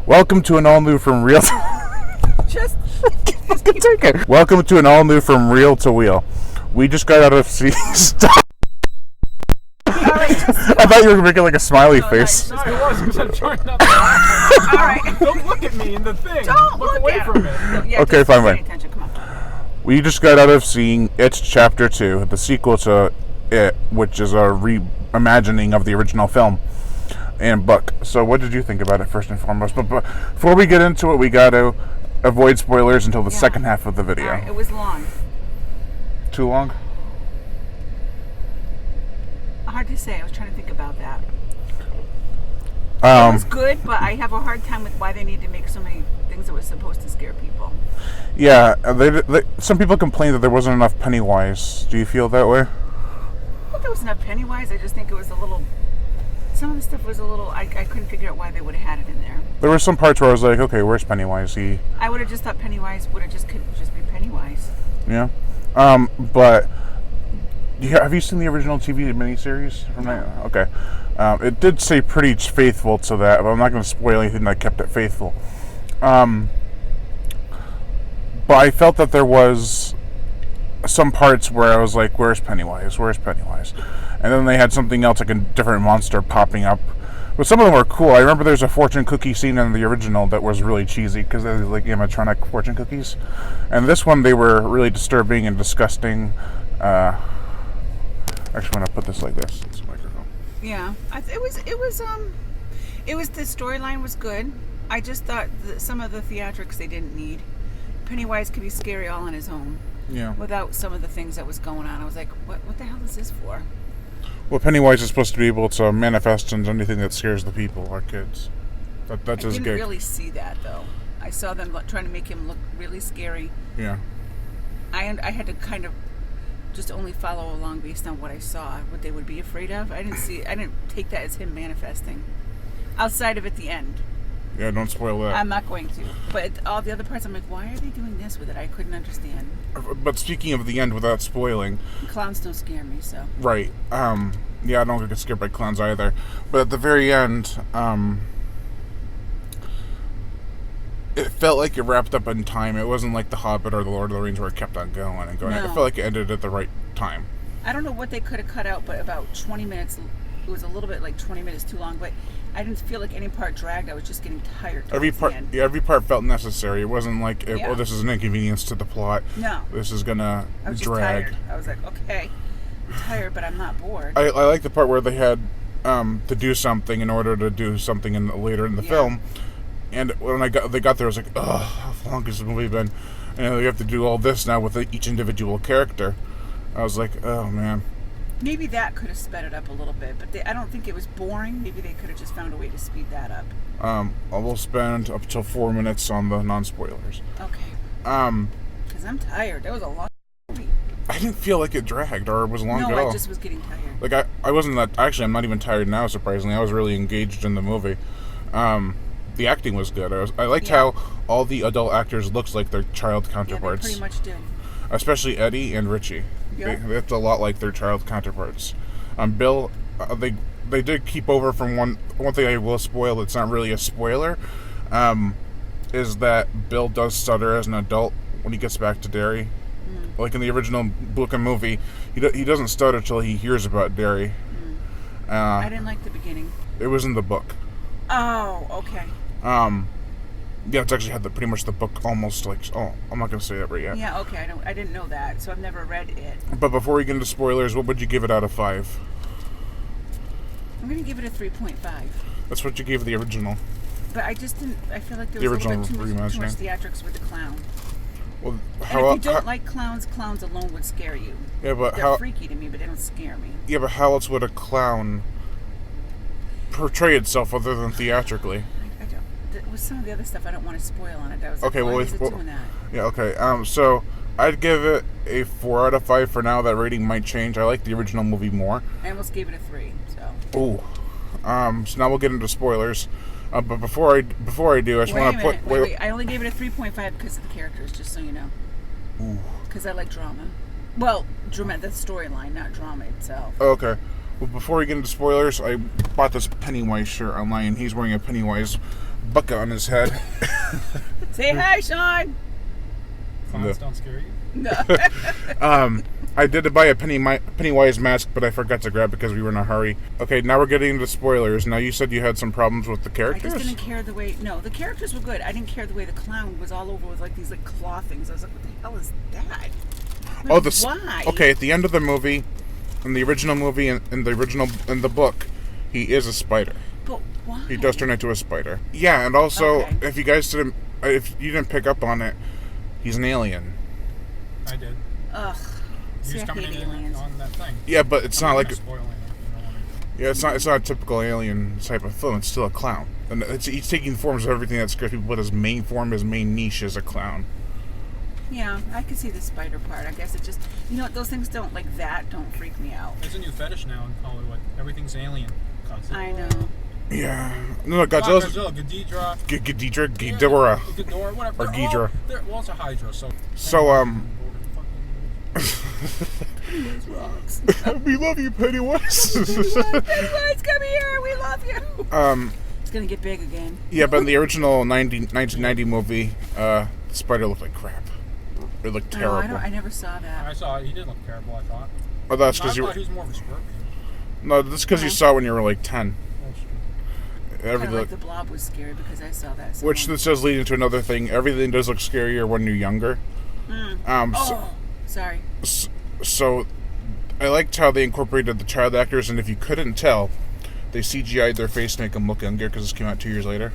Welcome to an all new from Real. Just Fucking take it. Welcome to an all new from Reel to Wheel. We just got out of Stop. I thought you were making like a smiley face. No, No, it was because I'm trying not to laugh. All right. Don't look at me in the thing. Don't look away at from it. it. Yeah, Okay, just fine, pay fine. attention. Come on. We just got out of seeing It Chapter 2, the sequel to It, which is a reimagining of the original film and book. So what did you think about it, first and foremost? But before we get into it, we got to avoid spoilers until the second half of the video. All right, it was long. Too long? Hard to say. I was trying to think about that. It was Um, good, but I have a hard time with why they need to make so many things that were supposed to scare people. yeah, some people complained that there wasn't enough Pennywise. Do you feel that way? I thought there was enough Pennywise. I just think it was a little. Some of the stuff was a little. I couldn't figure out why they would have had it in there. There were some parts where I was like, okay, where's Pennywise? I would have just thought Pennywise would have just could just be Pennywise. Yeah. But have you seen the original TV miniseries from that? Okay. It did say pretty faithful to that, but I'm not going to spoil anything that kept it faithful. But I felt that there was some parts where I was like, where's Pennywise? Where's Pennywise? And then they had something else, like a different monster popping up. But some of them were cool. I remember there's a fortune cookie scene in the original that was really cheesy because they were like animatronic fortune cookies. And this one, they were really disturbing and disgusting. Actually, I'm going to put this like this. It's a microphone. Yeah, it was the storyline was good. I just thought that some of the theatrics they didn't need. Pennywise could be scary all on his own Yeah. without some of the things that was going on. I was like, what the hell is this for? Well, Pennywise is supposed to be able to manifest into anything that scares the people, our kids. That's I his didn't gig. really see that though. I saw them trying to make him look really scary. Yeah. I had to kind of just only follow along based on what I saw, what they would be afraid of. I didn't take that as him manifesting. Outside of at the end. Yeah, don't spoil that. I'm not going to. But all the other parts, I'm like, why are they doing this with it? I couldn't understand. But speaking of the end, without spoiling, Clowns don't scare me, so. right? Yeah, I don't get scared by clowns either. But at the very end, it felt like it wrapped up in time. It wasn't like The Hobbit or The Lord of the Rings where it kept on going and going. No. I felt like it ended at the right time. I don't know what they could have cut out, but about 20 minutes. It was a little bit like 20 minutes too long, but I didn't feel like any part dragged. I was just getting tired. Every towards part, the end. yeah, every part felt necessary. It wasn't like, Yeah. oh, this is an inconvenience to the plot. No. This is gonna I was just drag. tired. I was like, okay, I'm tired, but I'm not bored. I like the part where they had to do something in order to do something later in the Yeah. film. And when they got there, I was like, oh, how long has the movie been? And we have to do all this now with each individual character. I was like, oh, man. Maybe that could have sped it up a little bit, but I don't think it was boring. Maybe they could have just found a way to speed that up. I will spend up till 4 minutes on the non-spoilers. Okay. Um, Because I'm tired. That was a long movie. I didn't feel like it dragged or it was long No, at all. I just was getting tired. Like, I wasn't that... Actually, I'm not even tired now, surprisingly. I was really engaged in the movie. The acting was good. I liked Yeah. how all the adult actors looks like their child Yeah, they counterparts. pretty much did. Especially Eddie and Richie. Yeah. It's a lot like their child counterparts. Bill, they did keep over from one thing I will spoil. It's not really a spoiler. Is that Bill does stutter as an adult when he gets back to Derry. Like in the original book and movie, he doesn't stutter till he hears about Derry. I didn't like the beginning. It was in the book. Oh, okay. Yeah, it's actually had pretty much the book almost like. Oh, I'm not gonna say that right yet. Yeah, okay. I didn't know that, so I've never read it. But before we get into spoilers, what would you give it out of 5? I'm gonna give it a 3.5. That's what you gave the original. But I just didn't. I feel like there The was a little bit too original much reimagining. theatrics with the clown. Well, And if you don't like clowns, clowns alone would scare you. yeah, but They're how? freaky to me, but they don't scare me. Yeah, but how else would a clown portray itself other than theatrically? I don't. With some of the other stuff, I don't want to spoil on it. I was Okay, like, why well, is it doing that? Yeah, okay. So I'd give it a 4 out of 5 for now. That rating might change. I like the original movie more. I almost gave it a 3. So. Ooh. So now we'll get into spoilers. But before I do, I just want to put. Wait. I only gave it a 3.5 because of the characters, just so you know. Ooh. Because I like drama. Well, drama, the storyline, not drama itself. Okay. Well, before we get into spoilers, I bought this Pennywise shirt online. He's wearing a Pennywise bucket on his head. Say hi, Sean. Clowns don't scare you. No. I did buy a Pennywise mask, but I forgot to grab it because we were in a hurry. Okay, now we're getting into spoilers. Now, you said you had some problems with the I characters? just didn't care the way. No, the characters were good. I didn't care the way the clown was all over with like these like claw things. I was like, what the hell is that? Oh, Like, why? Okay, at the end of the movie, in the original movie, in the book, he is a spider. But why? He does turn into a spider. Yeah, and also, Okay. if you didn't pick up on it, he's an alien. I did. Ugh. He's See, I coming hate in aliens. on that thing. Yeah, but it's not I'm like not spoiling it, you know what I mean? yeah, it's not a typical alien type of film. It's still a clown, and he's taking forms of everything that scares people. But his main form, his main niche, is a clown. Yeah, I can see the spider part. I guess it just, those things don't freak me out. There's a new fetish now in Hollywood. Everything's alien. Godzilla. I know. Yeah, no, Godzilla, Godzilla's Ghidorah. Ghidorah. Ghidorah, whatever. Or Ghidra. Well, it's a Hydra, so... Rocks. We love you, Pennywise. Pennywise, come here. We love you. It's gonna get big again. Yeah, but in the original 1990 movie, the spider looked like crap. It looked No, terrible. I never saw that. I saw it. He did look terrible, I thought. Oh, that's I because you thought were. he was more of a scorpion. No, that's because you saw it when you were like 10. That's true. Kind of Everything, like the Blob was scary because I saw that. which this does lead into another thing. Everything does look scarier when you're younger. Sorry. So I liked how they incorporated the child actors, and if you couldn't tell, they CGI'd their face to make them look younger because this came out 2 years later.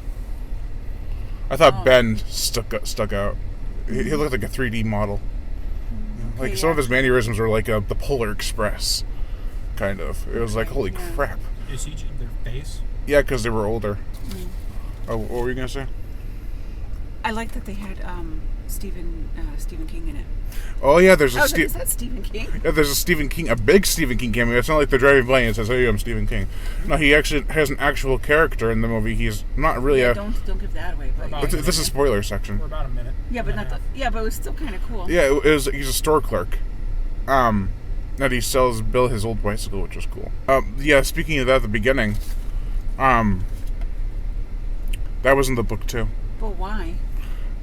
I thought Ben stuck out. He looked like a 3D model. Like some of his mannerisms were like the Polar Express, kind of. It was like, holy crap. Is he their face? Yeah, because they were older. Oh, what were you gonna say? I like that they had Stephen King in it. Oh yeah, there's I was like, is that Stephen King? Yeah, there's a Stephen King, a big Stephen King cameo. It's not like they're driving by and says, "Hey, I'm Stephen King." No, he actually has an actual character in the movie. He's not really a. Don't give that away. But This is spoiler section. For about a minute. yeah, but not the. Yeah, but it was still kind of cool. Yeah, he's a store clerk. That he sells Bill his old bicycle, which is cool. Yeah, speaking of that, at the beginning, that was in the book too. But why?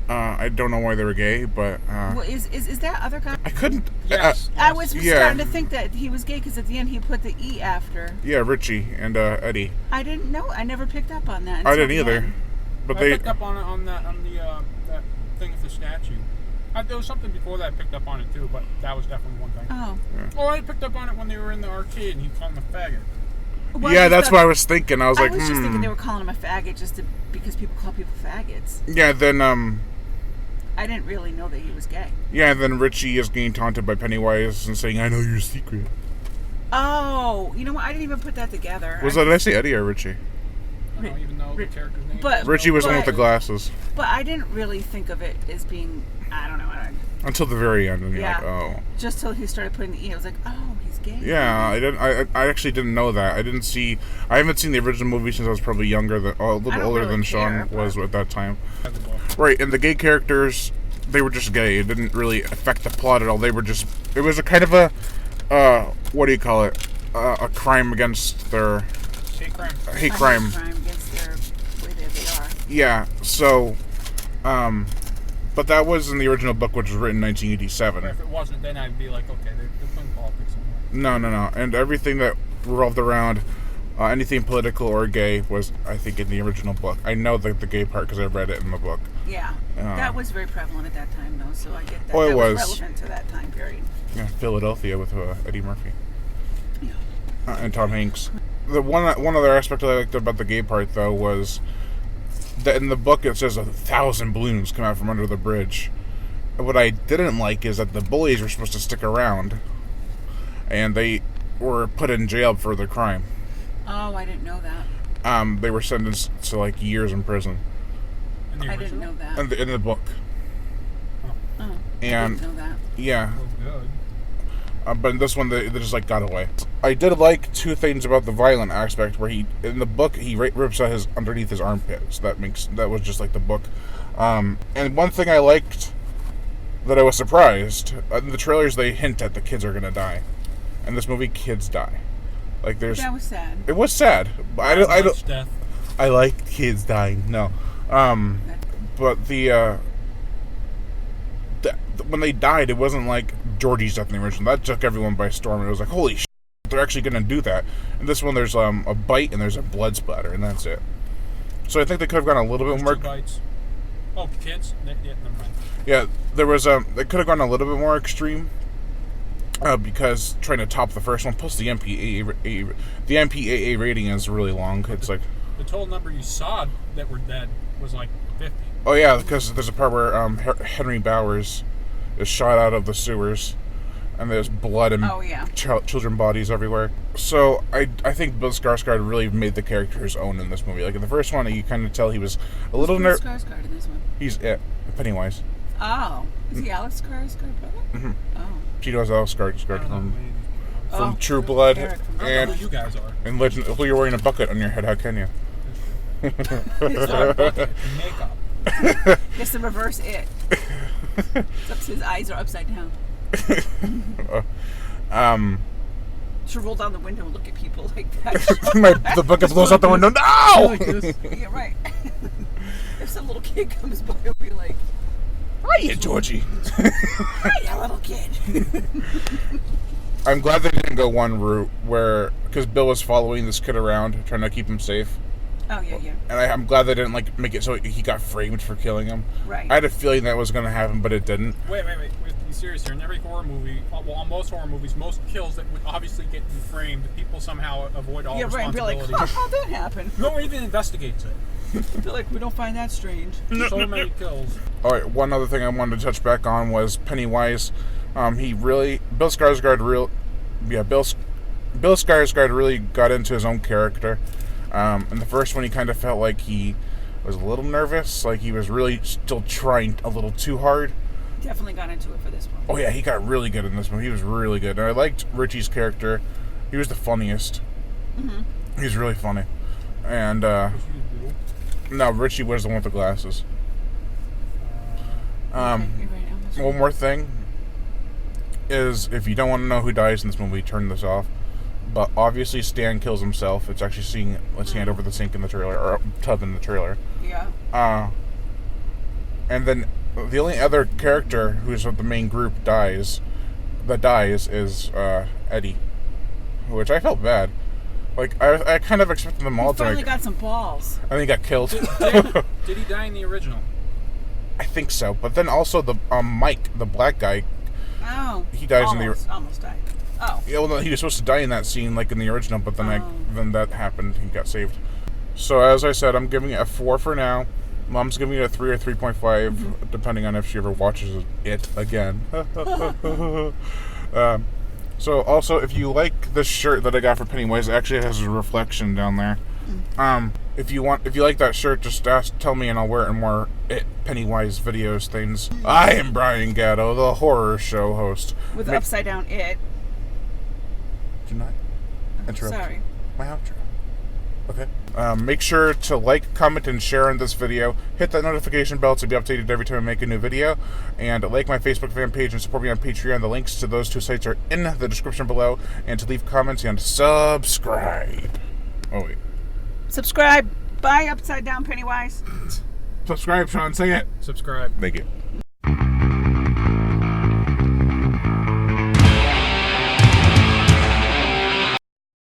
I don't know why they were gay, but Well, is that other guy? I couldn't. Yes. I was Yeah. starting to think that he was gay because at the end he put the E after. Yeah, Richie and Eddie. I didn't know. I never picked up on that. I until didn't the either, end. but I they. picked up on it on that thing with the statue. There was something before that I picked up on it too, but that was definitely one thing. Oh. Oh, I picked up on it when they were in the arcade and he called him a faggot. Well, Yeah, I that's thought- what I was thinking. I was like, just thinking they were calling him a faggot because people call people faggots. Yeah, then I didn't really know that he was gay. Yeah, and then Richie is getting taunted by Pennywise and saying, "I know your secret." Oh, you know what? I didn't even put that together. Did I say Eddie or Richie? I don't even know the character's name. but- Richie was the one with the glasses. But I didn't really think of it as being, I don't know, Until the very end, and you're Yeah. like, oh. just till he started putting the E, I was like, oh, he's gay. Yeah, I didn't. I actually didn't know that. I haven't seen the original movie since I was probably younger, a little don't older really than care, Sean was at that time. The book. Right, and the gay characters, they were just gay. It didn't really affect the plot at all. They were just. It was a kind of a, what do you call it? A crime against their Hate crime. hate A crime. crime against their way that they are. Yeah. So, but that was in the original book, which was written in But 1987. if it wasn't, then I'd be like, okay, they're putting politics in there. No. And everything that revolved around anything political or gay was, I think, in the original book. I know the gay part because I read it in the book. Yeah. That was very prevalent at that time, though, so I get that. Oh, it that was. relevant to that time period. Yeah, Philadelphia with Eddie Murphy Yeah. and Tom Hanks. The one other aspect I liked about the gay part, though, was that in the book it says 1,000 balloons come out from under the bridge. What I didn't like is that the bullies were supposed to stick around, and they were put in jail for their crime. Oh, I didn't know that. They were sentenced to like years in prison In the I didn't original? know that. in the book. Oh, And I didn't know that. yeah, Oh, good. but in this one they just like got away. I did like two things about the violent aspect, where in the book he rips out his underneath his armpit. So that was just like the book. And one thing I liked that I was surprised in the trailers, they hint at the kids are gonna die. In this movie, kids die. Like there's. That was sad. It was sad. But I don't. Much death. I like kids dying. No, But when they died, it wasn't like Georgie's death in the original. That took everyone by storm. It was like, holy shit, they're actually going to do that. And this one, there's a bite and there's a blood splatter, and that's it. So I think they could have gone a little bit more. 2 bites. Oh, kids? Yeah, never mind. Yeah, there was they could have gone a little bit more extreme. Because trying to top the first one, plus the MPAA rating is really long. It's like the total number you saw that were dead was like 50. Oh yeah, because there's a part where Henry Bowers is shot out of the sewers, and there's blood and children bodies everywhere. So I think Bill Skarsgård really made the character his own in this movie. Like in the first one, you kind of tell he was a little nervous. Skarsgård in this one? He's Pennywise. Oh, is he Alex Skarsgård brother? Mm-hmm. Oh. She knows Alex Skarsgård from True Blood and who you guys are. And Legend. Well, you're wearing a bucket on your head. How can you? It's not a bucket. Makeup. It's the reverse it. His eyes are upside down. Should roll down the window and look at people like that. The bucket blows out the window. No! Yeah, right. If some little kid comes by, it'll be like, "Hiya, Georgie." Hiya, little kid. I'm glad they didn't go one route because Bill was following this kid around, trying to keep him safe. Oh, yeah. And I'm glad they didn't make it so he got framed for killing him. Right. I had a feeling that was going to happen, but it didn't. Wait. Be serious here. In every horror movie, well, on most horror movies, most kills that would obviously get framed, people somehow avoid all responsibility. Yeah, right. Be like, how'd that happen? No one even investigates it. They're like, we don't find that strange. So many kills. All right. One other thing I wanted to touch back on was Pennywise. Bill Skarsgård really got into his own character. In the first one, he kind of felt like he was a little nervous, like he was really still trying a little too hard. Definitely got into it for this one. Oh yeah, he got really good in this one. He was really good. And I liked Richie's character. He was the funniest. Mm-hmm. He was really funny. And, no, Richie was the one with the glasses. One more thing is, if you don't want to know who dies in this movie, turn this off. But obviously Stan kills himself. It's actually seeing his hand over the sink in the trailer, or tub in the trailer. Yeah. And then the only other character who's of the main group is Eddie, which I felt bad. Like I kind of expected them all to. He finally got some balls. I think he got killed. Did he die in the original? I think so. But then also the Mike, the black guy. Oh. He dies almost died. Oh. Yeah, well, no, he was supposed to die in that scene, like in the original, but then then that happened. He got saved. So as I said, I'm giving it a 4 for now. Mom's giving it a 3 or 3.5, depending on if she ever watches it again. So also, if you like this shirt that I got for Pennywise, it actually has a reflection down there. If you like that shirt, just tell me and I'll wear it in more Pennywise videos things. I am Brian Gatto, the horror show host. With upside down it. Do not interrupt my outro. Okay. Make sure to like, comment, and share on this video. Hit that notification bell to be updated every time I make a new video. And like my Facebook fan page and support me on Patreon. The links to those 2 sites are in the description below. And to leave comments and subscribe. Oh, wait. Subscribe. Bye, upside down Pennywise. Subscribe, Sean. Say it. Subscribe. Thank you.